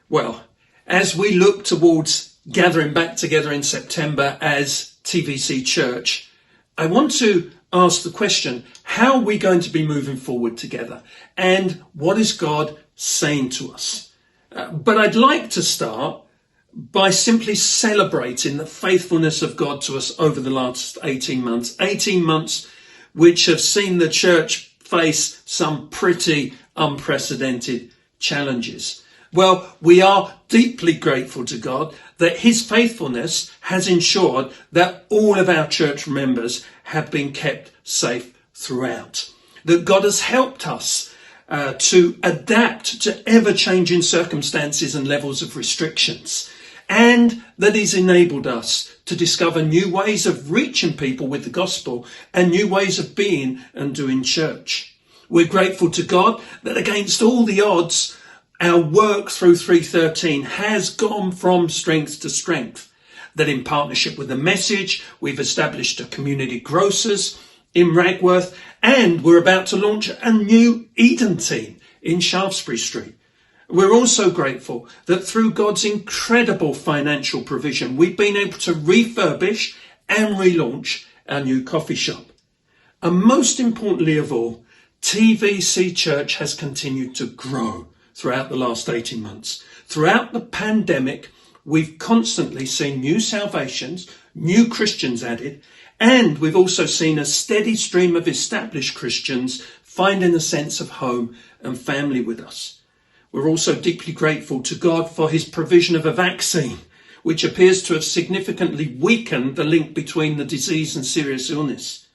Well, as we look towards gathering back together in September as TVC Church, I want to ask the question, how are we going to be moving forward together? And what is God saying to us? But I'd like to start by simply celebrating the faithfulness of God to us over the last 18 months. 18 months which have seen the church face some pretty unprecedented challenges. Well, we are deeply grateful to God that his faithfulness has ensured that all of our church members have been kept safe throughout. That God has helped us to adapt to ever-changing circumstances and levels of restrictions. And that he's enabled us to discover new ways of reaching people with the gospel and new ways of being and doing church. We're grateful to God that against all the odds, our work through 313 has gone from strength to strength. That in partnership with the Message, we've established a community grocers in Ragworth, and we're about to launch a new Eden team in Shaftesbury Street. We're also grateful that through God's incredible financial provision, we've been able to refurbish and relaunch our new coffee shop. And most importantly of all, TVC Church has continued to grow throughout the last 18 months. Throughout the pandemic, we've constantly seen new salvations, new Christians added, and we've also seen a steady stream of established Christians finding a sense of home and family with us. We're also deeply grateful to God for his provision of a vaccine, which appears to have significantly weakened the link between the disease and serious illness.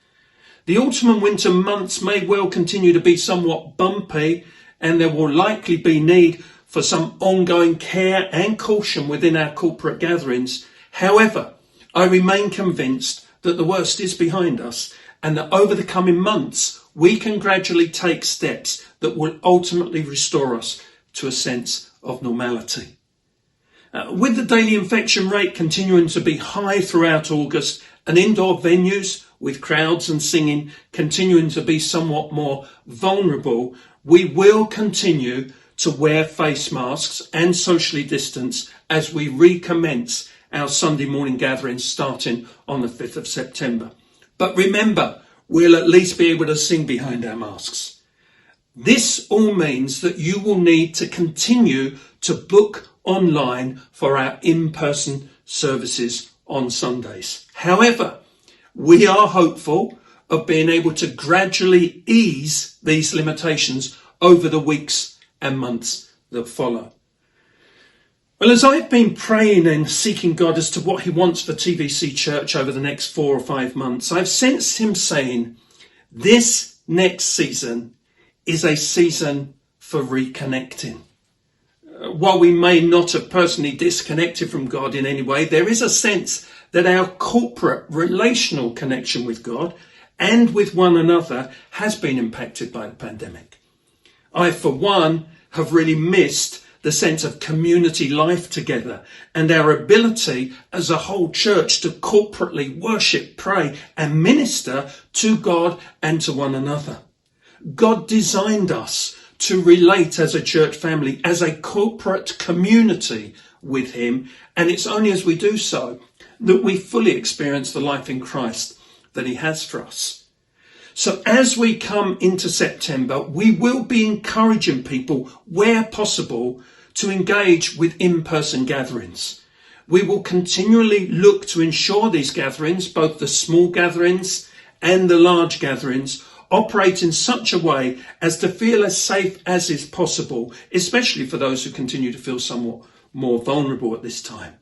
The autumn and winter months may well continue to be somewhat bumpy, and there will likely be need for some ongoing care and caution within our corporate gatherings. However, I remain convinced that the worst is behind us and that over the coming months, we can gradually take steps that will ultimately restore us to a sense of normality. With the daily infection rate continuing to be high throughout August and indoor venues with crowds and singing continuing to be somewhat more vulnerable, we will continue to wear face masks and socially distance as we recommence our Sunday morning gatherings starting on the 5th of September. But remember, we'll at least be able to sing behind our masks. This all means that you will need to continue to book online for our in-person services on Sundays. However, we are hopeful of being able to gradually ease these limitations over the weeks and months that follow. Well, as I've been praying and seeking God as to what he wants for TVC Church over the next 4 or 5 months, I've sensed him saying, this next season is a season for reconnecting. While we may not have personally disconnected from God in any way, there is a sense that our corporate relational connection with God and with one another has been impacted by the pandemic. I, for one, have really missed the sense of community life together and our ability as a whole church to corporately worship, pray and minister to God and to one another. God designed us to relate as a church family, as a corporate community with him, and it's only as we do so that we fully experience the life in Christ that he has for us. So as we come into September, we will be encouraging people, where possible, to engage with in-person gatherings. We will continually look to ensure these gatherings, both the small gatherings and the large gatherings, operate in such a way as to feel as safe as is possible, especially for those who continue to feel somewhat more vulnerable at this time.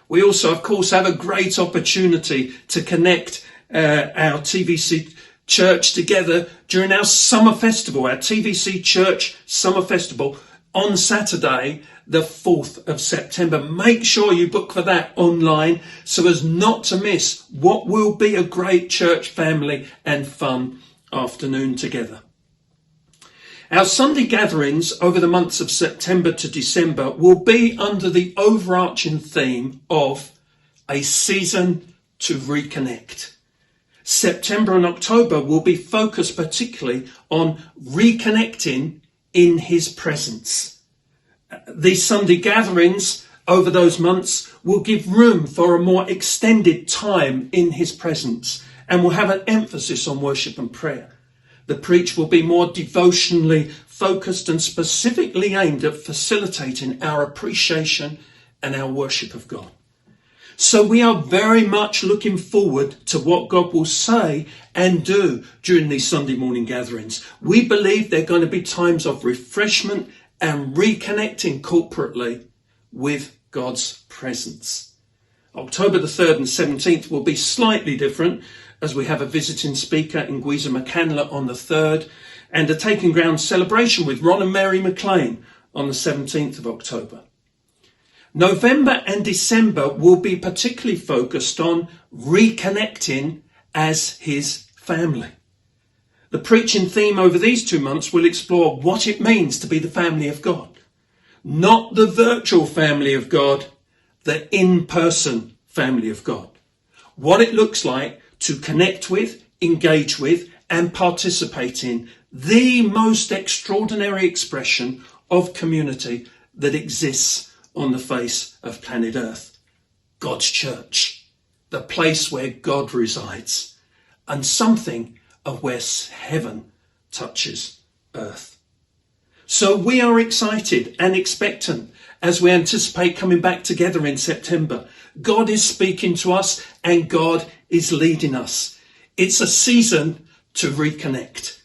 We also, of course, have a great opportunity to connect our TVC Church together during our summer festival, our TVC Church Summer Festival on Saturday, the 4th of September. Make sure you book for that online so as not to miss what will be a great church family and fun afternoon together. Our Sunday gatherings over the months of September to December will be under the overarching theme of a season to reconnect. September and October will be focused particularly on reconnecting in his presence. These Sunday gatherings over those months will give room for a more extended time in his presence and will have an emphasis on worship and prayer. The preach will be more devotionally focused and specifically aimed at facilitating our appreciation and our worship of God. So we are very much looking forward to what God will say and do during these Sunday morning gatherings. We believe they're going to be times of refreshment and reconnecting corporately with God's presence. October the 3rd and 17th will be slightly different, as we have a visiting speaker in Guisa McCandler on the 3rd and a Taking Ground celebration with Ron and Mary McLean on the 17th of October. November and December will be particularly focused on reconnecting as his family. The preaching theme over these 2 months will explore what it means to be the family of God. Not the virtual family of God, the in-person family of God. What it looks like to connect with, engage with, and participate in the most extraordinary expression of community that exists on the face of planet Earth. God's church, the place where God resides, and something of where heaven touches earth. So we are excited and expectant as we anticipate coming back together in September. God is speaking to us and God is leading us. It's a season to reconnect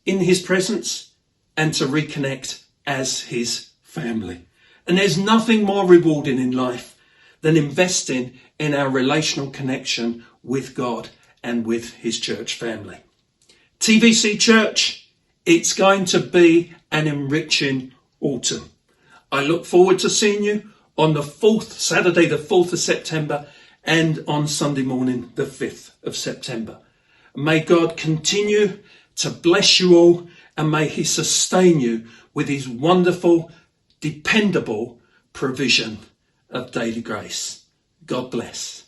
in his presence and to reconnect as his family. And there's nothing more rewarding in life than investing in our relational connection with God and with his church family. TVC Church, it's going to be an enriching autumn. I look forward to seeing you on Saturday the 4th of September and on Sunday morning the 5th of September. May God continue to bless you all and may he sustain you with his wonderful, dependable provision of daily grace. God bless.